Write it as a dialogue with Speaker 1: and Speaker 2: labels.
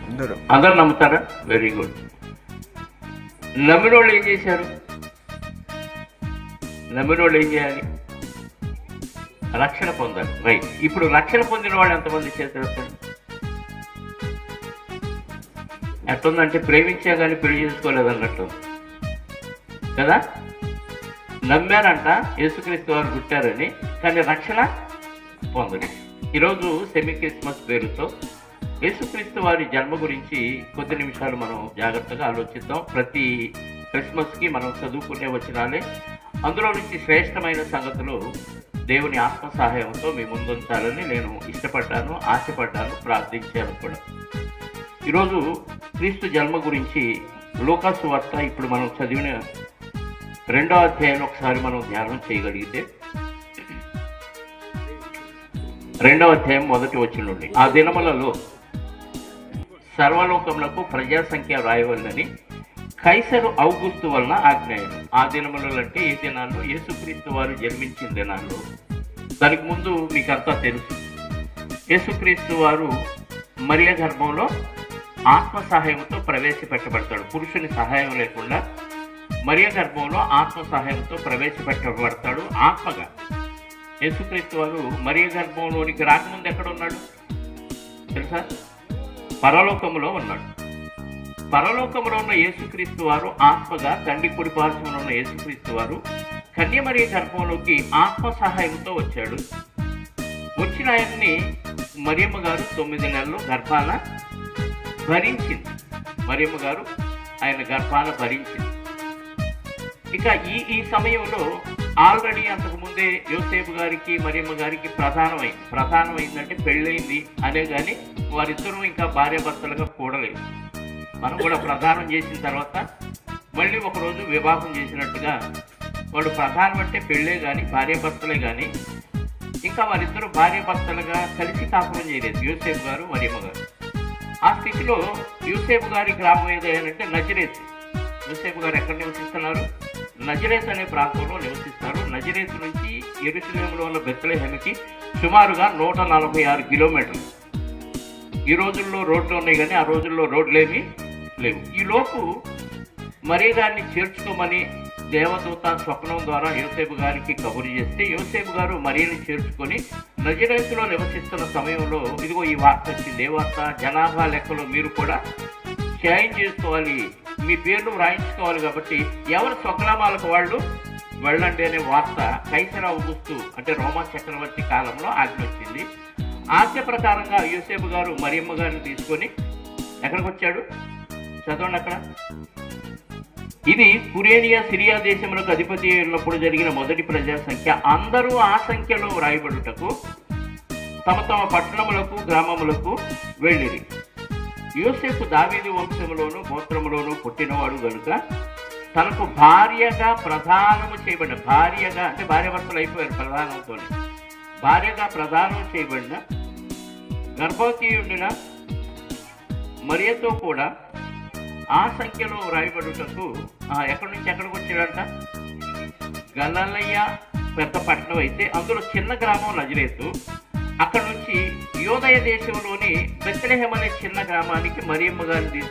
Speaker 1: అందరూ నమ్ముతారా? Very good. నమ్మిన వాళ్ళు ఏం చేశారు? నమ్మిన వాళ్ళు ఏం చేయాలి? రక్షణ పొందాలి. రైట్. ఇప్పుడు రక్షణ పొందిన వాళ్ళు ఎంతమంది చేస్తారు? ఎట్లుందంటే ప్రేమించా కానీ పెళ్లి చేసుకోలేదు అన్నట్టు కదా. నమ్మారంట యేసుక్రీస్తు వారు పుట్టారని, కానీ రక్షణ పొందలేదు. ఈరోజు సెమీ క్రిస్మస్ పేరుతో యేసుక్రీస్తు వారి జన్మ గురించి కొద్ది నిమిషాలు మనం జాగ్రత్తగా ఆలోచిద్దాం. ప్రతి క్రిస్మస్కి మనం చదువుకునే వచనాలే, అందులో నుంచి శ్రేష్టమైన సంగతులు దేవుని ఆత్మ సహాయంతో మీ ముందుంచాలని నేను ఇష్టపడ్డాను, ఆశపడ్డాను, ప్రార్థించాను కూడా. ఈరోజు క్రీస్తు జన్మ గురించి లూకాసు వార్త ఇప్పుడు మనం చదివిన 2వ అధ్యాయం ఒకసారి మనం ధ్యానం చేయగలిగితే, 2వ అధ్యాయం 1వ వచనం నుండి, ఆ దినములలో సర్వలోకములకు ప్రజాసంఖ్య వ్రాయవలనని కైసరు ఔగుస్తు వలన ఆజ్ఞాయను. ఆ దినములలో అంటే ఏ దినాల్లో? యేసుక్రీస్తు వారు జన్మించిన దినాల్లో. దానికి ముందు మీకు అంతా తెలుసు, యేసుక్రీస్తు వారు మరియ గర్భంలో ఆత్మ సహాయంతో ప్రవేశపెట్టబడతాడు. పురుషుని సహాయం లేకుండా మరియ గర్భంలో ఆత్మ సహాయంతో ప్రవేశపెట్టబడతాడు ఆత్మగా. యేసుక్రీస్తు వారు మరియ గర్భంలోనికి రాకముందు ఎక్కడ ఉన్నాడు తెలుసా? పరలోకములో ఉన్నాడు. పరలోకములో ఉన్న యేసుక్రీస్తు వారు ఆత్మగా తండ్రి కుడి పార్శ్వమున ఉన్న యేసుక్రీస్తు వారు కన్యమరియ గర్భంలోకి ఆత్మ సహాయంతో వచ్చాడు. వచ్చిన ఆయన్ని మరియమ్మ గారు 9 నెలలు గర్భాన భరించింది. మరియమ్మ గారు ఆయన గర్భాన భరించింది. ఇక ఈ సమయంలో ఆల్రెడీ అంతకుముందే యోసేపు గారికి మరియమ్మ గారికి ప్రధానమైందంటే పెళ్ళయింది అనే, కానీ వారిద్దరూ ఇంకా భార్యాభర్తలుగా కూడలేదు. మనం కూడా ప్రధానం చేసిన తర్వాత మళ్ళీ ఒకరోజు వివాహం చేసినట్టుగా వాడు ప్రధానం అంటే పెళ్ళే కానీ భార్యాభర్తలే కానీ ఇంకా వారిద్దరూ భార్యాభర్తలుగా కలిసి కాపురం చేయలేదు యోసేపు గారు మరియమ్మ గారు. ఆ స్థితిలో యోసేపు గారి గ్రామం ఏదంటే నజరేతు. యోసేపు గారు ఎక్కడ నివసిస్తున్నారు? నజరేత్ అనే ప్రాంతంలో నివసిస్తారు. నజరేతు నుంచి యెరూషలేములో ఉన్న బెత్లెహేముకి సుమారుగా 146 కిలోమీటర్లు. ఈ రోజుల్లో రోడ్లు ఉన్నాయి కానీ ఆ రోజుల్లో రోడ్లేమీ లేవు. ఈలోపు మరియ గారిని చేర్చుకోమని దేవదూత స్వప్నం ద్వారా యోసేపు గారికి కబురు చేస్తే యోసేపు గారు మరియని చేర్చుకొని నజరేతులో నివసిస్తున్న సమయంలో ఇదిగో ఈ వార్త వచ్చింది. ఏ వార్త? జనాభా లెక్కలో మీరు కూడా చేంజ్ చేసుకోవాలి, మీ పేర్లు వ్రాయించుకోవాలి, కాబట్టి ఎవరు స్వగ్రామాలకు వాళ్ళు వెళ్ళండి అనే వార్త కైసర్ ఔగుస్తు అంటే రోమా చక్రవర్తి కాలంలో ఆజ్ఞ వచ్చింది. ఆజ్ఞ ప్రకారంగా యోసేపు గారు మరియమ్మ గారిని తీసుకొని ఎక్కడికి వచ్చాడు? చదవండి అక్కడ. ఇది కురేనియా సిరియా దేశములకు అధిపతి ఉన్నప్పుడు జరిగిన మొదటి ప్రజా సంఖ్య. అందరూ ఆ సంఖ్యలో వ్రాయబడుటకు తమ తమ పట్టణములకు గ్రామములకు వెళ్ళిరి. యోసేపు దావీదు వంశములోను గోత్రములోను పుట్టినవాడు గనుక తనకు భార్యగా ప్రధానము చేయబడిన, భార్యగా అంటే భార్యాభర్తలు అయిపోయారు ప్రధానంతో, భార్యగా ప్రదానం చేయబడిన గర్భవతి ఉండిన మరియతో కూడా ఆ సంఖ్యలో వ్రాయబడుటకు ఎక్కడి నుంచి ఎక్కడికి వచ్చాడంట? గలిలయ పెద్ద పట్టణం అయితే అందులో చిన్న గ్రామం నజరేతు. అక్కడ నుంచి యూదయ దేశంలోని బెత్లెహేము అనే చిన్న గ్రామానికి మరియమ్మ గారిని